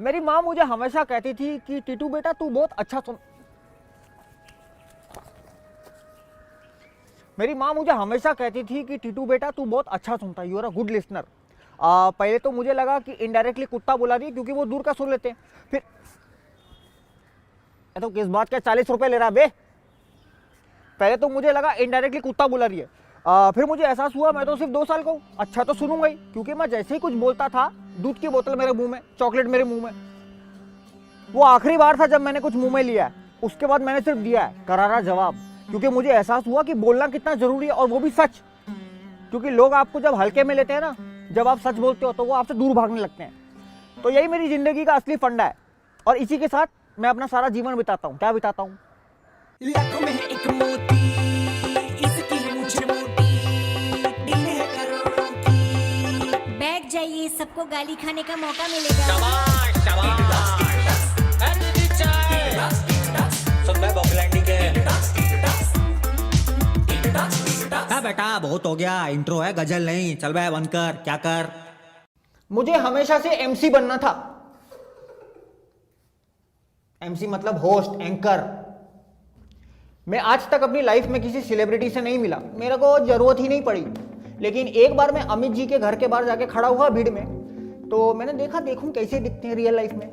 मेरी माँ मुझे हमेशा कहती थी कि टीटू बेटा तू बहुत अच्छा सुन। मेरी माँ मुझे हमेशा कहती थी कि टीटू बेटा तू बहुत अच्छा सुनता है, you are a good listener. पहले तो मुझे लगा कि इनडायरेक्टली कुत्ता बुला रही है क्योंकि वो दूर का सुन लेते हैं। फिर तो किस बात के 40 रुपए ले रहा बे। पहले तो मुझे लगा इनडायरेक्टली कुत्ता बुला रही है। फिर मुझे एहसास हुआ मैं तो सिर्फ 2 साल का हूँ, अच्छा तो सुनूंगा ही, क्योंकि मैं जैसे ही कुछ बोलता था दूध की बोतल मेरे मुंह में, चॉकलेट मेरे मुंह में। वो आखिरी बार था जब मैंने कुछ मुंह में लिया है, उसके बाद मैंने सिर्फ दिया है करारा जवाब, क्योंकि मुझे एहसास हुआ कि बोलना कितना जरूरी है, और वो भी सच। क्योंकि लोग आपको जब हल्के में लेते हैं ना, जब आप सच बोलते हो तो वो आपसे दूर भागने लगते हैं। तो यही मेरी जिंदगी का असली फंडा है, और इसी के साथ मैं अपना सारा जीवन बिताता हूँ। क्या बिताता हूँ? लाखों में एक मोती, इसकी मूंछ मोटी, दिल है करोड़ों की। बैठ जाइए, सबको गाली खाने का मौका मिलेगा। शाबाश शाबाश। एनर्जी चाय। सुन बे बॉकलैंडी के। हाँ बेटा बहुत हो गया, इंट्रो है गजल नहीं, चल बे बंद कर, क्या कर। मुझे हमेशा से एमसी बनना था। एमसी मतलब होस्ट, एंकर। मैं आज तक अपनी लाइफ में किसी सेलिब्रिटी से नहीं मिला, मेरे को जरूरत ही नहीं पड़ी। लेकिन एक बार मैं अमित जी के घर के बाहर जाके खड़ा हुआ भीड़ में, तो मैंने देखा देखूं कैसे दिखते हैं रियल लाइफ में।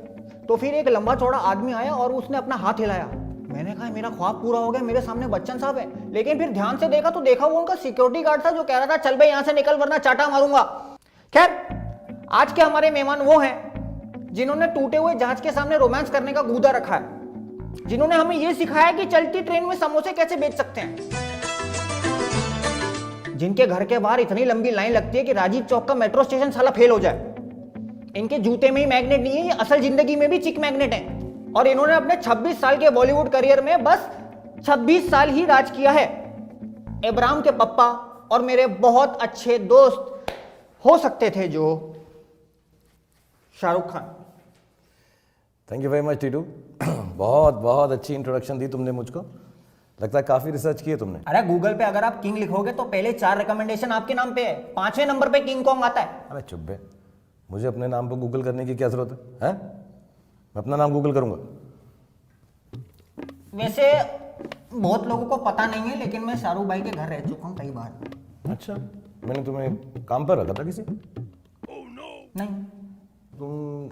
तो फिर एक लंबा चौड़ा आदमी आया और उसने अपना हाथ हिलाया। मैंने कहा मेरा ख्वाब पूरा हो गया, मेरे सामने बच्चन साहब है। लेकिन फिर ध्यान से देखा तो देखा वो उनका सिक्योरिटी गार्ड था, जो कह रहा था चल भाई यहाँ से निकल वरना चाटा मारूंगा। खैर, आज के हमारे मेहमान वो हैं जिन्होंने टूटे हुए जहाज के सामने रोमांस करने का गूदा रखा है, जिन्होंने हमें यह सिखाया कि चलती ट्रेन में समोसे कैसे बेच सकते हैं, जिनके घर के बाहर इतनी लंबी लाइन लगती है कि राजीव चौक का मेट्रो स्टेशन साला फेल हो जाए। इनके जूते में ही मैग्नेट नहीं है, ये असल जिंदगी में भी चिक मैग्नेट है। और इन्होंने अपने 26 साल के बॉलीवुड करियर में बस 26 साल ही राज किया है। इब्राहिम के पप्पा और मेरे बहुत अच्छे दोस्त हो सकते थे जो Shahrukh Khan. Thank you very much Titu. बहुत बहुत अच्छी इंट्रोडक्शन दी तुमने मुझको, लगता है काफी रिसर्च की है तुमने। अरे गूगल पे अगर आप किंग लिखोगे तो पहले 4 रिकमेंडेशन आपके नाम पे है, 5वें नंबर पे किंग कॉन्ग आता है। अरे चुप बे, मुझे अपने नाम पर गूगल करने की क्या जरूरत है, हैं? मैं अपना नाम गूगल करूंगा? वैसे बहुत लोगों को पता नहीं है, लेकिन मैं शाहरुख भाई के घर रह चुका हूँ कई बार। अच्छा, मैंने तुम्हें काम पर रखा था किसी? नहीं। तुम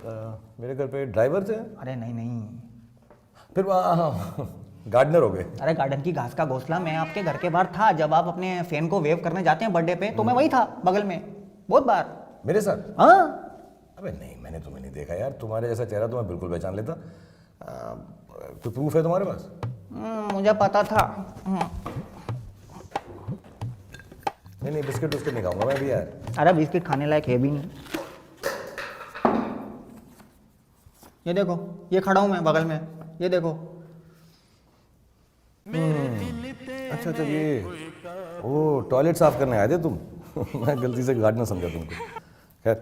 मेरे घर पे ड्राइवर थे? अरे नहीं नहीं। फिर गार्डनर हो गए? अरे गार्डन की घास का घोंसला, मैं आपके घर के बाहर था जब आप अपने फैन को वेव करने जाते हैं बर्थडे पे, तो मैं वही था बगल में बहुत बार। मेरे साथ? हाँ। अबे नहीं, मैंने तुम्हें नहीं देखा यार, तुम्हारे जैसा चेहरा तो मैं बिल्कुल पहचान लेता। कोई प्रूफ है तुम्हारे पास? मुझे पता था। नहीं नहीं, बिस्किट बिस्किट नहीं खाऊंगा मैं भी यार। अरे बिस्किट खाने लायक है भी नहीं। ये देखो, ये खड़ा हूं मैं बगल में, ये देखो। अच्छा अच्छा, ये ओ टॉयलेट साफ करने आए थे तुम? मैं गलती से गार्डनर समझा तुमको। खैर,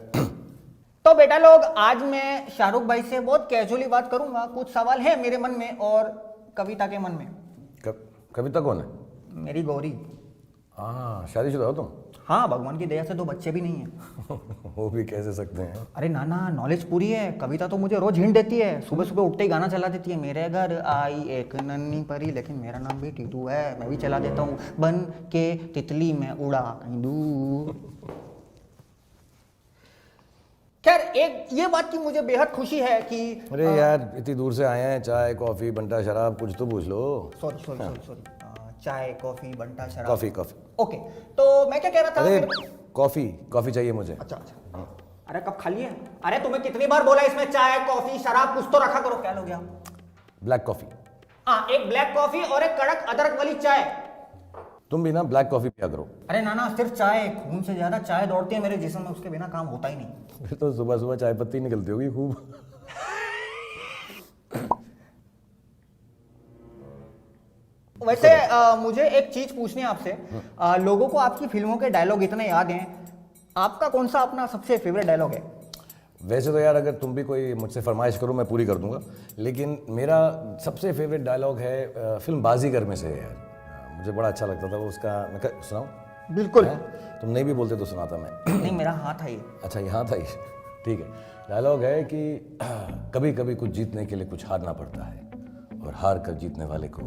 तो बेटा लोग, आज मैं शाहरुख भाई से बहुत कैजुअली बात करूंगा। कुछ सवाल है मेरे मन में और कविता के मन में। कविता कौन है? मेरी गौरी। हाँ, शादीशुदा हो तुम? हाँ, भगवान की दया से 2 बच्चे भी नहीं है। वो भी कैसे सकते हैं? अरे नाना, नॉलेज पूरी है। कविता तो मुझे रोज हिंट देती है, सुबह सुबह उठते ही गाना चला देती है, मेरे घर आई एक नन्ही परी, लेकिन मेरा नाम भी टीटू है। मैं भी चला देता हूँ, बन के तितली में उड़ा कहीं दूर। खैर, एक ये बात की मुझे बेहद खुशी है कि अरे यार, इतनी दूर से आए हैं, चाय कॉफी बंटा शराब कुछ तो पूछ लो। सॉरी चाय कॉफी बंटा शराब। Coffee coffee. ओके, तो मैं क्या कह रहा था? अरे कॉफी कॉफी चाहिए मुझे। अच्छा अच्छा। अरे कब खाली है? अरे तुम्हें कितनी बार बोला इसमें चाय कॉफी शराब कुछ तो रखा करो। क्या लोगे आप? Black coffee. हाँ, एक ब्लैक कॉफी और एक कड़क अदरक वाली चाय। तुम भी ना ब्लैक कॉफी पिया करो। अरे नाना, सिर्फ चाय, खून से ज्यादा चाय दौड़ती है मेरे जिस्म में, उसके बिना काम होता ही नहीं। फिर तो सुबह सुबह चाय पत्ती निकलती होगी खूब। वैसे मुझे एक चीज पूछनी है आपसे। लोगों को आपकी फिल्मों के डायलॉग इतने याद हैं, आपका कौन सा अपना सबसे फेवरेट डायलॉग है? वैसे तो यार, अगर तुम भी कोई मुझसे फरमाइश करो मैं पूरी कर दूंगा, लेकिन मेरा सबसे फेवरेट डायलॉग है फिल्म बाजीगर में से है यार। मुझे बड़ा अच्छा लगता था वो उसका। मैं सुनाऊं? बिल्कुल। तुम नहीं भी बोलते तो सुनाता मैं। नहीं, मेरा हाथ है ये। अच्छा, यहाँ था ये, ठीक है। डायलॉग है कि कभी कभी कुछ जीतने के लिए कुछ हारना पड़ता है और हार कर जीतने वाले को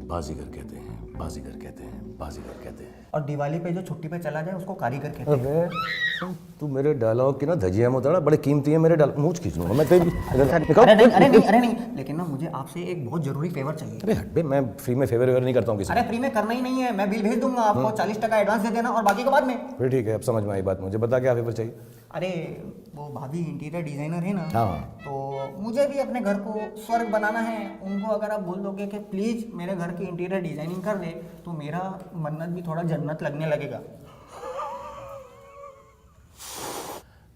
बाजीगर कहते हैं, बाजीगर कहते हैं, बाजीगर कहते हैं। और दिवाली पे जो छुट्टी पे चला जाए उसको कारीगर कहते हैं। अबे तू मेरे डायलॉग की ना धजिया में उतरा, बड़े कीमती है मेरे डायलॉग, मूंछ खींच लूंगा मैं तेरी। अरे नहीं, लेकिन ना मुझे आपसे एक बहुत जरूरी फेवर चाहिए। अरे हट बे, मैं फ्री में फेवर वेवर नहीं करता हूँ किसी अरे फ्री में करना ही नहीं है, मैं बिल भेज दूंगा आपको, 40% एडवांस दे देना और बाकी के बाद में। फिर ठीक है, अब समझ में आई बात। मुझे बता क्या फेवर चाहिए। अरे वो भाभी इंटीरियर डिजाइनर है ना, हाँ। तो मुझे भी अपने घर को स्वर्ग बनाना है। उनको अगर आप बोल दोगे कि प्लीज मेरे घर की इंटीरियर डिजाइनिंग कर दे तो मेरा मन्नत भी थोड़ा जन्नत लगने लगेगा।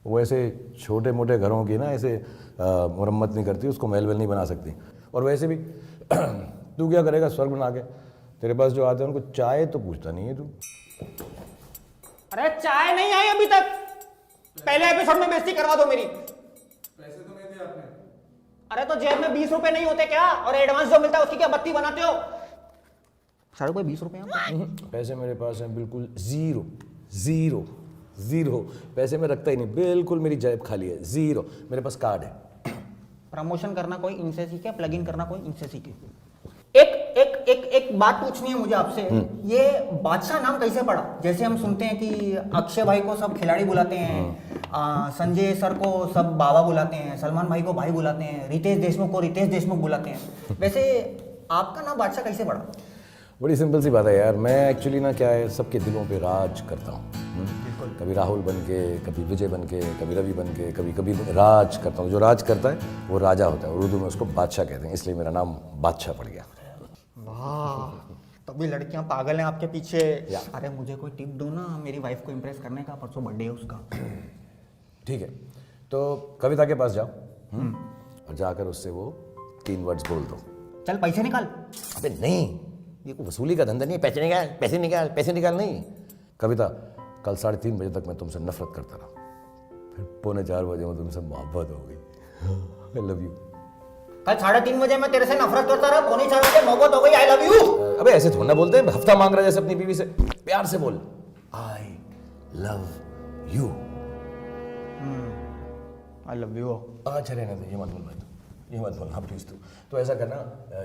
वो ऐसे छोटे मोटे घरों की ना ऐसे मुरम्मत नहीं करती, उसको महल वेल नहीं बना सकती। और वैसे भी तू क्या करेगा स्वर्ग बना के? तेरे पास जो आते हैं उनको चाय तो पूछता नहीं है तू। अरे चाय नहीं आई अभी तक, पहले एपिसोड में बेइज्जती करवा दो मेरी। पैसे तो नहीं दिए आपने। अरे तो जेब में 20 रुपए नहीं होते क्या? और एडवांस जो मिलता है उसकी क्या बत्ती बनाते हो? साढ़े कोई 20 रुपए पैसे मेरे पास हैं बिल्कुल जीरो जीरो जीरो। पैसे में रखता ही नहीं, बिल्कुल मेरी जेब खाली है, जीरो। मेरे पास कार्ड है। प्रमोशन करना कोई इनसे सीखे, प्लग इन करना कोई इनसे सीखे। एक एक एक एक बात पूछनी है मुझे आपसे, ये बादशाह नाम कैसे पड़ा? जैसे हम सुनते हैं कि अक्षय भाई को सब खिलाड़ी बुलाते हैं, संजय सर को सब बाबा बुलाते हैं, सलमान भाई को भाई बुलाते हैं, रितेश देशमुख को रितेश देशमुख बुलाते हैं। वैसे आपका नाम बादशाह कैसे पड़ा? बड़ी सिंपल सी बात है यार, मैं एक्चुअली ना क्या है, सबके दिलों पे राज करता हूँ। कभी राहुल बन के, कभी विजय बन के, कभी रवि बन के, कभी कभी राज करता हूँ। जो राज करता है वो राजा होता है, और उर्दू में उसको बादशाह कहते हैं, इसलिए मेरा नाम बादशाह पड़ गया। वाह, तभी लड़कियां पागल हैं आपके पीछे। अरे मुझे कोई टिप दो ना मेरी वाइफ को इम्प्रेस करने का, परसों बर्थडे है उसका। ठीक है, तो कविता के पास जाओ और जाकर उससे वो 3 वर्ड्स बोल दो। चल पैसे निकाल। अबे नहीं, ये कोई वसूली का धंधा नहीं है। पैसे निकाल, पैसे निकाल, पैसे निकाल नहीं। कविता, कल 3:30 बजे तक मैं तुमसे नफरत करता रहा, फिर 3:45 बजे में तुमसे मोहब्बत हो गई। I love you. कल 3:30 बजे मैं तेरे से नफरत करता रहा, 3:45 बजे मोहब्बत हो गई। I love you. अबे ऐसे थोड़ा ना बोलते हैं, हफ्ता मांग रहा है जैसे अपनी बीवी से। प्यार से बोल, I love you. I love you. अच्छा रहने दे, ये मत बोल भाई, ये मत बोलना प्लीज तू। तो ऐसा करना,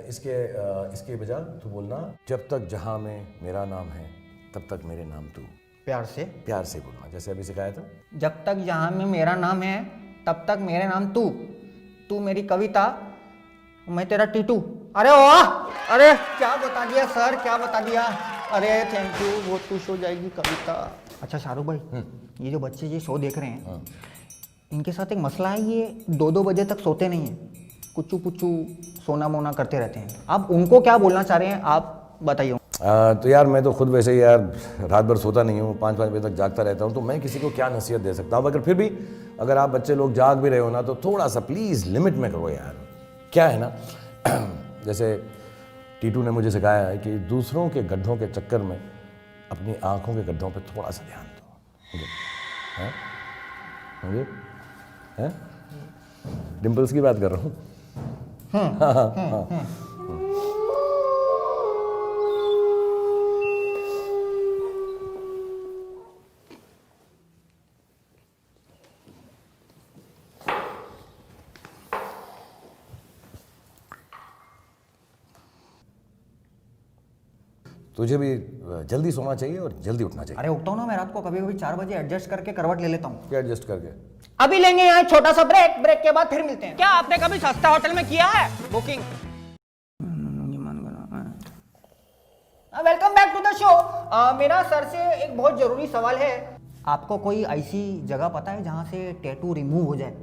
इसके बजाय तू बोलना, जब तक जहां में मेरा नाम है तब तक मेरे नाम तू। प्यार से? प्यार से बोलना, जैसे अभी सिखाया था। जब तक जहां में मेरा नाम है तब तक मेरे नाम तू। तू मेरी कविता, मैं तेरा टीटू। अरे वाह, अरे क्या बता दिया सर, क्या बता दिया। अरे थैंक यू, बहुत खुश हो जाएगी कविता। अच्छा शाहरुख भाई, ये जो बच्चे ये शो देख रहे हैं, इनके साथ एक मसला है, ये 2-2 बजे तक सोते नहीं हैं, कुचू पुचू सोना मोना करते रहते हैं। आप उनको क्या बोलना चाह रहे हैं, आप बताइए। तो यार मैं तो खुद वैसे ही यार रात भर सोता नहीं हूँ, 5-5 बजे तक जागता रहता हूँ, तो मैं किसी को क्या नसीहत दे सकता हूँ। अगर फिर भी अगर आप बच्चे लोग जाग भी रहे हो ना, तो थोड़ा सा प्लीज़ लिमिट में करो यार। क्या है ना, जैसे टीटू ने मुझे सिखाया है कि दूसरों के गड्ढों के चक्कर में अपनी आंखों के गड्ढों पे थोड़ा सा ध्यान दो। मुझे हैं, डिम्पल्स की बात कर रहा हूँ। तुझे भी जल्दी सोना चाहिए और जल्दी उठना चाहिए। अरे उठता हूँ ना मैं रात को, कभी कभी 4 बजे एडजस्ट करके करवट ले लेता हूँ। क्या एडजस्ट करके? अभी लेंगे यहाँ छोटा सा ब्रेक, ब्रेक के बाद फिर मिलते हैं। क्या आपने कभी सस्ता होटल में किया है booking? Welcome back to the show. मेरा सर से एक बहुत जरूरी सवाल है, आपको कोई ऐसी जगह पता है जहाँ से टैटू रिमूव हो जाए?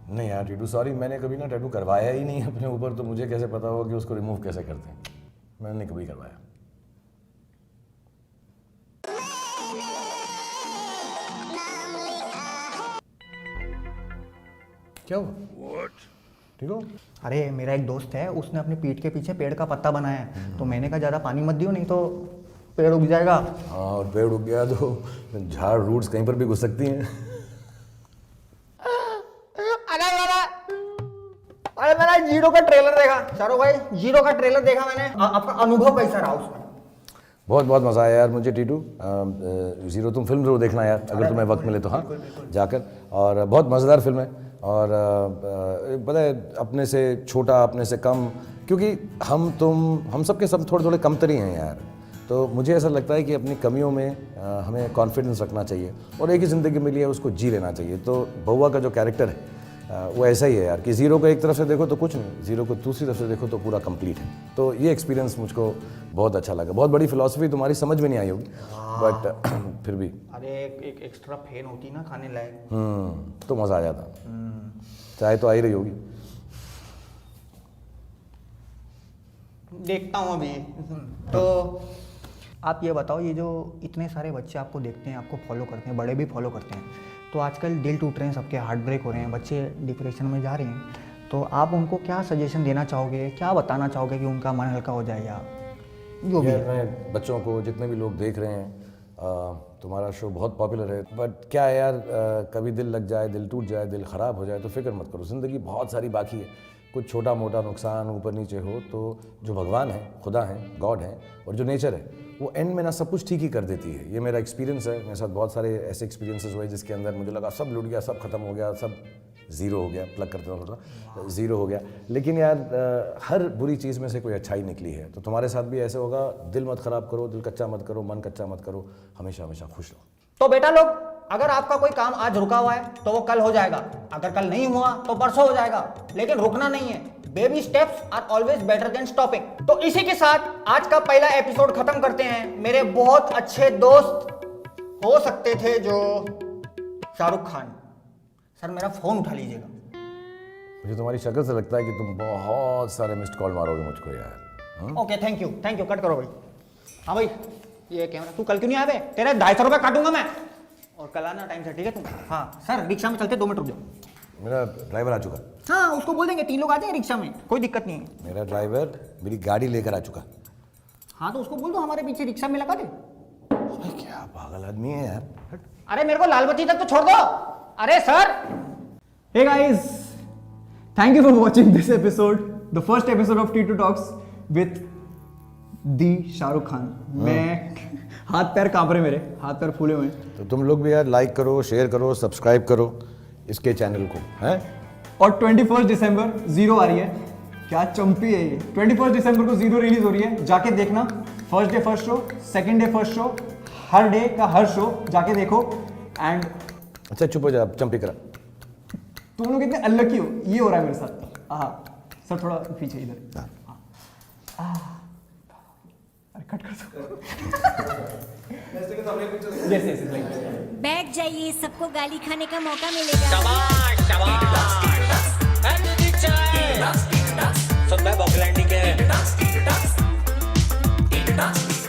नहीं यार टीटू, सॉरी, मैंने कभी ना टैटू करवाया ही नहीं अपने ऊपर, तो मुझे कैसे पता होगा कि उसको रिमूव कैसे करते हैं। मैंने कभी करवाया। क्या हुआ? ठीक हो? अरे मेरा एक दोस्त है, उसने अपनी पीठ के पीछे पेड़ का पत्ता बनाया है, तो मैंने कहा ज़्यादा पानी मत दियो, नहीं तो पेड़ उग जाएगा। हाँ, और पेड़ उग गया तो झाड़ रूट्स कहीं पर भी घुस सकती हैं। अरे मैंने जीरो का ट्रेलर देखा शाहरुख भाई, जीरो का ट्रेलर देखा मैंने। आपका अनुभव कैसा रहा उसमें? बहुत बहुत मज़ा आया यार मुझे टीटू। ज़ीरो तुम फिल्म ज़रूर देखना यार, अगर तुम्हें वक्त मिले तो। हाँ, जाकर। और बहुत मज़ेदार फिल्म है। और पता है, अपने से छोटा, अपने से कम, क्योंकि हम सबके सब थोड़े थोड़े कमतरी हैं यार। तो मुझे ऐसा लगता है कि अपनी कमियों में हमें कॉन्फिडेंस रखना चाहिए, और एक ही ज़िंदगी मिली है, उसको जी लेना चाहिए। तो बउआ का जो कैरेक्टर है वो ऐसा ही है यार, कि ज़ीरो को एक तरफ से देखो तो कुछ नहीं, ज़ीरो को दूसरी तरफ से देखो तो पूरा कंप्लीट है। तो ये एक्सपीरियंस मुझको बहुत अच्छा लगा। बहुत बड़ी फिलॉसफी तुम्हारी समझ में नहीं आई होगी, बट फिर भी अरे एक एक्स्ट्रा फैन होती ना खाने लायक, तो मज़ा आ जाता। चाय तो आ ही रही होगी। देखता हूँ अभी। तो आप ये बताओ, ये जो इतने सारे बच्चे आपको देखते हैं, आपको फॉलो करते हैं, बड़े भी फॉलो करते हैं, तो आजकल दिल टूट रहे हैं सबके, हार्ट ब्रेक हो रहे हैं, बच्चे डिप्रेशन में जा रहे हैं, तो आप उनको क्या सजेशन देना चाहोगे, क्या बताना चाहोगे कि उनका मन हल्का हो जाए, या जो भी यार है? मैं बच्चों को, जितने भी लोग देख रहे हैं, तुम्हारा शो बहुत पॉपुलर है, बट क्या है यार, कभी दिल लग जाए, दिल टूट जाए, दिल ख़राब हो जाए तो फिक्र मत करो, ज़िंदगी बहुत सारी बाकी है। कुछ छोटा मोटा नुकसान ऊपर नीचे हो तो जो भगवान है, खुदा है, गॉड है, और जो नेचर है, वो एंड में ना सब कुछ ठीक ही कर देती है। ये मेरा एक्सपीरियंस है। मेरे साथ बहुत सारे ऐसे एक्सपीरियंसेस हुए जिसके अंदर मुझे लगा सब लूट गया, सब खत्म हो गया, सब ज़ीरो हो गया, प्लग करते हो थोड़ा, ज़ीरो हो गया। लेकिन यार हर बुरी चीज़ में से कोई अच्छाई निकली है। तो तुम्हारे साथ भी ऐसे होगा। दिल मत ख़राब करो, दिल कच्चा मत करो, मन कच्चा मत करो, हमेशा हमेशा खुश रहो। तो बेटा लोग, अगर आपका कोई काम आज रुका हुआ है तो वो कल हो जाएगा, अगर कल नहीं हुआ तो परसों हो जाएगा, लेकिन रुकना नहीं है। Baby steps are always better than stopping. तो इसी के साथ आज का पहला एपिसोड खत्म करते हैं। मेरे बहुत अच्छे दोस्त हो सकते थे जो शाहरुख खान सर, मेरा फोन उठा लीजिएगा। मुझे तुम्हारी शक्ल से लगता है कि तुम बहुत सारे मिस्ड कॉल मारोगे मुझको यार। ओके, थैंक यू, कट करो भाई। हाँ भाई, ये कैमरा, तू कल क्यों नहीं आया बे? तेरे 250 रुपये काटूंगा मैं, और कल आना टाइम से, ठीक है तुम? हाँ सर, रिक्शा में चलते, 2 मिनट रुक जाओ। मेरा ड्राइवर आ चुका। हाँ, उसको बोल देंगे 3 लोग आ जाएंगे रिक्शा में, कोई दिक्कत नहीं है। मेरा ड्राइवर मेरी गाड़ी लेकर आ चुका। हाँ, तो उसको बोल दो हमारे पीछे रिक्शा में लगा दे। क्या पागल आदमी है यार। अरे मेरे को लाल बत्ती तक तो छोड़ दो। अरे sir. Hey guys, thank you for watching this episode, the first episode of T2 Talks with the Shahrukh Khan. मैं हाथ पैर कांप रहे, मेरे हाथ पैर फूले हुए हैं। तो तुम लोग भी यार लाइक करो, शेयर करो, सब्सक्राइब करो इसके चैनल को, हैं? और 21 दिसंबर ज़ीरो आ रही है। क्या चंपी है ये। 21 दिसंबर को ज़ीरो रिलीज हो रही है, जाके देखना। First day first show, second day first show, हर डे का हर शो जाके देखो। एंड अच्छा चुप हो जा, चंपी करा। तुम लोग इतने अनलकी हो, ये हो रहा है मेरे साथ। हाँ सर, थोड़ा पीछे इधर। अरे कट कर दो। बैठ जाइए, सबको गाली खाने का मौका मिलेगा। शाबाश शाबाश